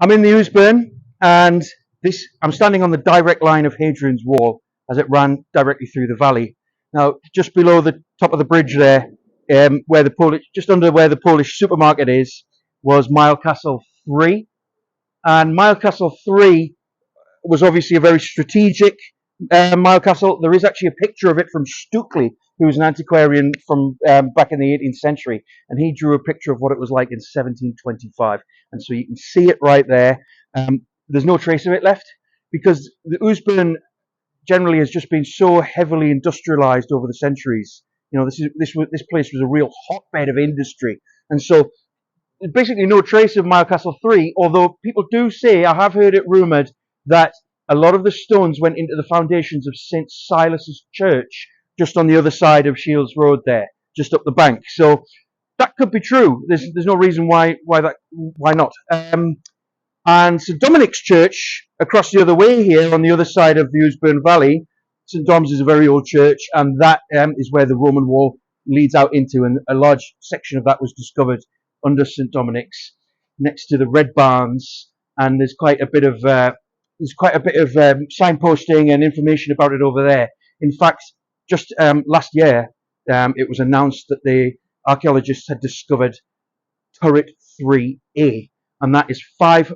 I'm in the Ouseburn, and I'm standing on the direct line of Hadrian's wall as it ran directly through the valley. Now, just below the top of the bridge there, just under where the Polish supermarket is, was Milecastle 3, and Milecastle 3 was obviously a very strategic Milecastle. There is actually a picture of it from Stukely, who was an antiquarian from back in the 18th century, and he drew a picture of what it was like in 1725. And so you can see it right there. There's no trace of it left because the Ouseburn generally has just been so heavily industrialized over the centuries. You know, this place was a real hotbed of industry, and so there's basically no trace of Milecastle 3. Although people do say, I have heard it rumored that a lot of the stones went into the foundations of St. Silas's Church, just on the other side of Shields Road there, just up the bank. So that could be true. There's no reason why not. And St. Dominic's Church, across the other way here, on the other side of the Ouseburn Valley, St. Dom's is a very old church, and that is where the Roman wall leads out into, and a large section of that was discovered under St. Dominic's, next to the Red Barns, and there's quite a bit of signposting and information about it over there. In fact, just last year, it was announced that the archaeologists had discovered turret 3A, and that is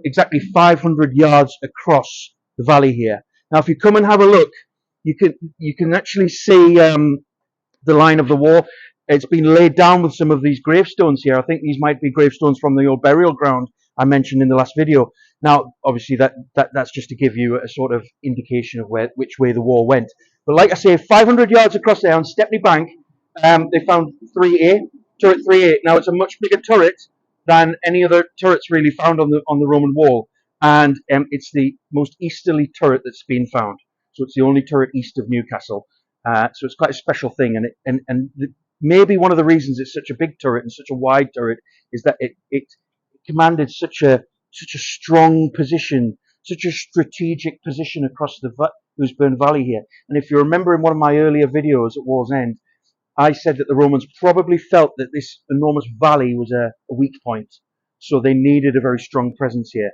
exactly 500 yards across the valley here. Now, if you come and have a look, you can actually see the line of the wall. It's been laid down with some of these gravestones here. I think these might be gravestones from the old burial ground I mentioned in the last video. Now, obviously, that's just to give you a sort of indication of which way the wall went. But like I say, 500 yards across there on Stepney Bank, they found turret 3A. Now, it's a much bigger turret than any other turrets really found on the Roman wall, and it's the most easterly turret that's been found. So it's the only turret east of Newcastle. So it's quite a special thing, and maybe one of the reasons it's such a big turret and such a wide turret is that it commanded such a strong position, such a strategic position across the Ouseburn Valley here. And if you remember in one of my earlier videos at War's End, I said that the Romans probably felt that this enormous valley was a weak point, so they needed a very strong presence here.